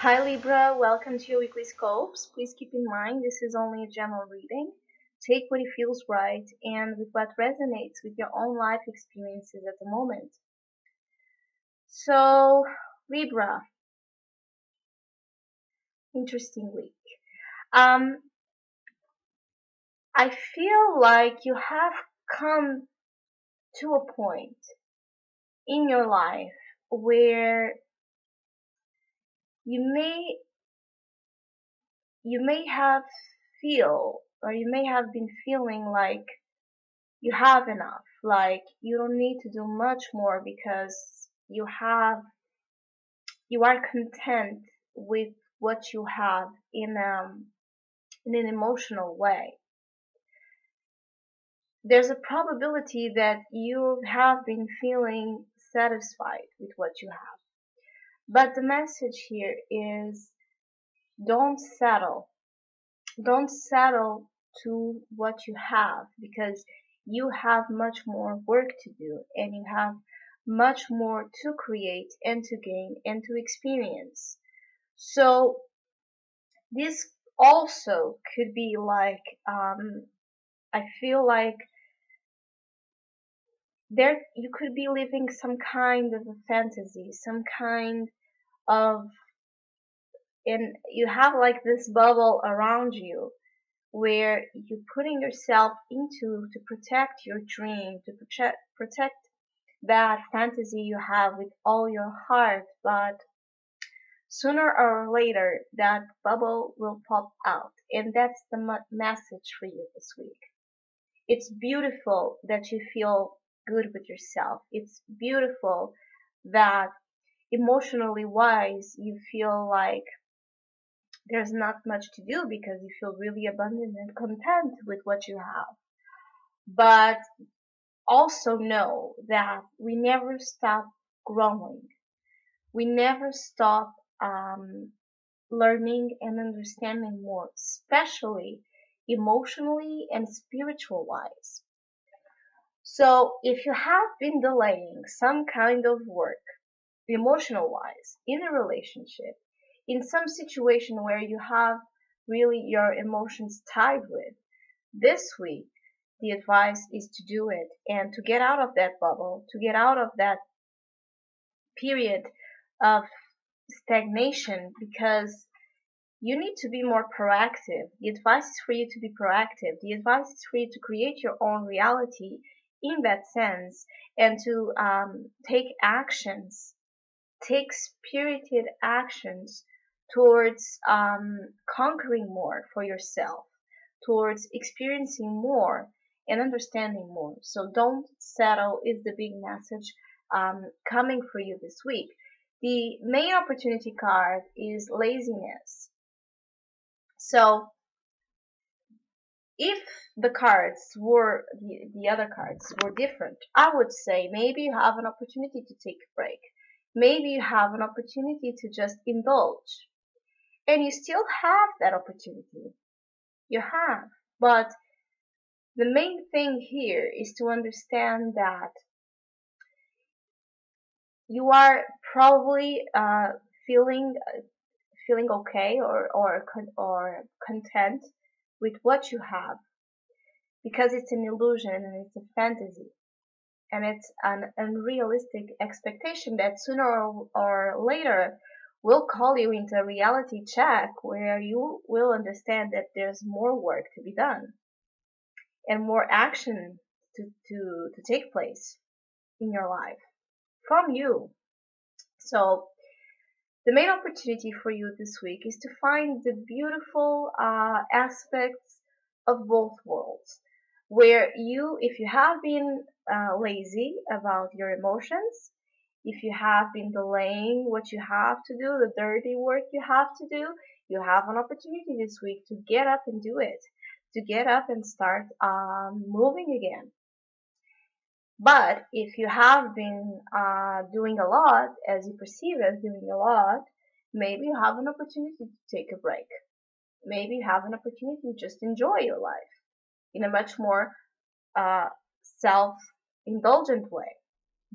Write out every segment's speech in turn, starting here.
Hi Libra, welcome to your weekly scopes. Please keep in mind this is only a general reading. Take what it feels right and with what resonates with your own life experiences at the moment. So, Libra, interesting week. Um, I feel like you have come to a point in your life where you may you may have you may have been feeling like you have enough. Like you don't need to do much more because you are content with what you have in an emotional way. There's a probability that you have been feeling satisfied with what you have. But the message here is don't settle. Don't settle to what you have because you have much more work to do and you have much more to create and to gain and to experience. So this also could be like I feel like there you could be living some kind of a fantasy, some kind of and you have like this bubble around you where you're putting yourself into to protect your dream, to protect that fantasy you have with all your heart, but sooner or later that bubble will pop out, and that's the message for you this week. It's beautiful that you feel good with yourself. It's beautiful that emotionally wise you feel like there's not much to do because you feel really abundant and content with what you have. But also know that we never stop growing. We never stop learning and understanding more, especially emotionally and spiritual wise. So if you have been delaying some kind of work, emotional wise, in a relationship, in some situation where you have really your emotions tied with, this week, the advice is to do it and to get out of that bubble, to get out of that period of stagnation because you need to be more proactive. The advice is for you to be proactive. The advice is for you to create your own reality in that sense and to take actions, take spirited actions towards conquering more for yourself, towards experiencing more and understanding more. So don't settle is the big message coming for you this week. The main opportunity card is laziness. So if the other cards were different, I would say maybe you have an opportunity to take a break. Maybe you have an opportunity to just indulge. And you still have that opportunity. You have. But the main thing here is to understand that you are probably feeling okay or content with what you have because it's an illusion and it's a fantasy and it's an unrealistic expectation that sooner or later will call you into a reality check where you will understand that there's more work to be done and more action to take place in your life from you. So the main opportunity for you this week is to find the beautiful aspects of both worlds, where if you have been lazy about your emotions, if you have been delaying what you have to do, the dirty work you have to do, you have an opportunity this week to get up and do it, to get up and start moving again. But if you have been doing a lot, as you perceive as doing a lot, maybe you have an opportunity to take a break. Maybe you have an opportunity to just enjoy your life in a much more self-indulgent way.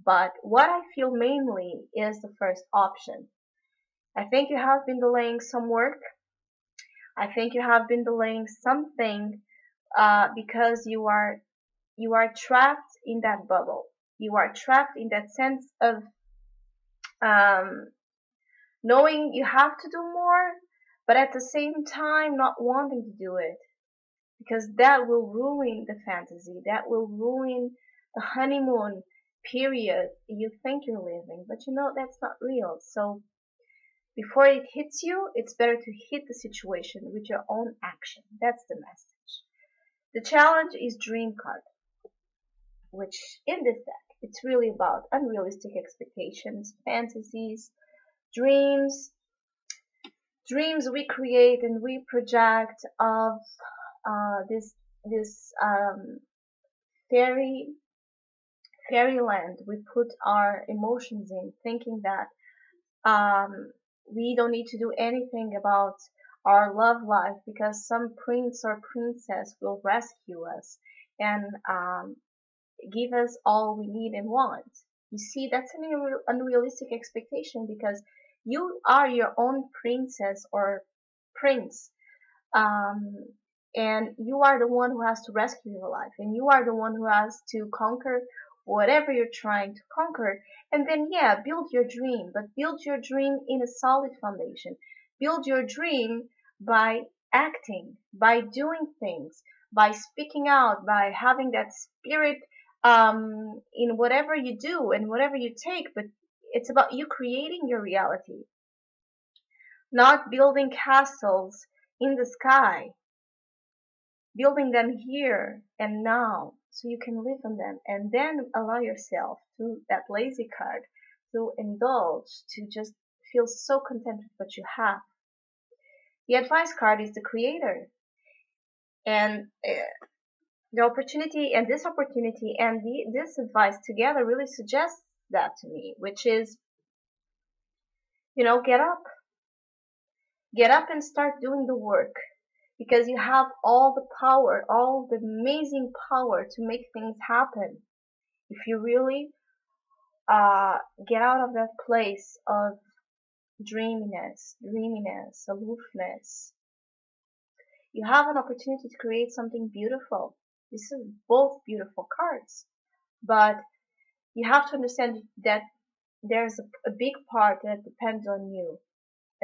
But what I feel mainly is the first option. I think you have been delaying some work. I think you have been delaying something because you are trapped in that bubble. You are trapped in that sense of um, knowing you have to do more, but at the same time not wanting to do it, because that will ruin the fantasy. That will ruin the honeymoon period you think you're living, but you know that's not real. So before it hits you, it's better to hit the situation with your own action. That's the message. The challenge is dream card, which in this deck, it's really about unrealistic expectations, fantasies, dreams, dreams we create and we project of this fairy fairyland we put our emotions in, thinking that um, we don't need to do anything about our love life because some prince or princess will rescue us and give us all we need and want. You see, that's an unrealistic expectation because you are your own princess or prince, um, and you are the one who has to rescue your life, and you are the one who has to conquer whatever you're trying to conquer. And then, yeah, build your dream, but build your dream in a solid foundation. Build your dream by acting, by doing things, by speaking out, by having that spirit in whatever you do and whatever you take. But it's about you creating your reality, not building castles in the sky, building them here and now so you can live on them, and then allow yourself to that lazy card to indulge, to just feel so content with what you have. The advice card is the creator, and the opportunity and this opportunity and this advice together really suggests that to me, which is, you know, get up and start doing the work, because you have all the power, all the amazing power to make things happen. If you really get out of that place of dreaminess, aloofness, you have an opportunity to create something beautiful. This is both beautiful cards, but you have to understand that there's a big part that depends on you,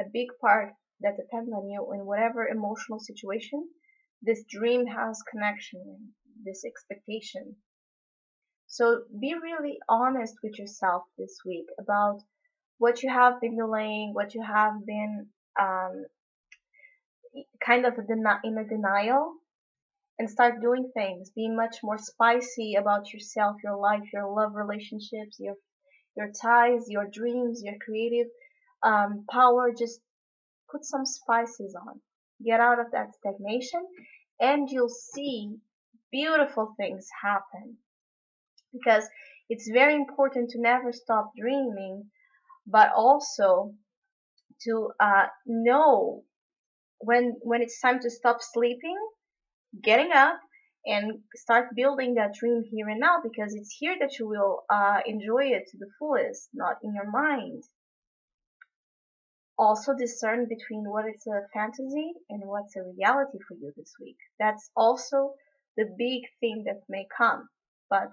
a big part that depends on you in whatever emotional situation this dream has connection in, this expectation. So be really honest with yourself this week about what you have been delaying, what you have been um, kind of in a denial, and start doing things. Be much more spicy about yourself, your life, your love relationships, your ties, your dreams, your creative power. Just put some spices on. Get out of that stagnation, and you'll see beautiful things happen. Because it's very important to never stop dreaming, but also to know when it's time to stop sleeping, getting up, and start building that dream here and now, because it's here that you will enjoy it to the fullest, not in your mind. Also discern between what is a fantasy and what's a reality for you this week. That's also the big thing that may come. But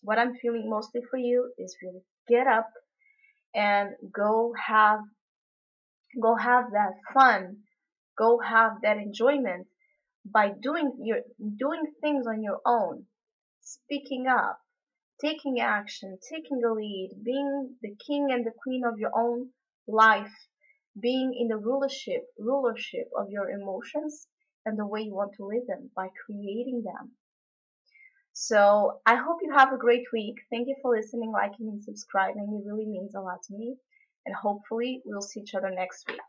what I'm feeling mostly for you is really get up and go have that fun, go have that enjoyment by doing things on your own, speaking up, taking action, taking the lead, being the king and the queen of your own life, being in the rulership of your emotions and the way you want to live them by creating them. So I hope you have a great week. Thank you for listening, liking, and subscribing. It really means a lot to me. And hopefully we'll see each other next week.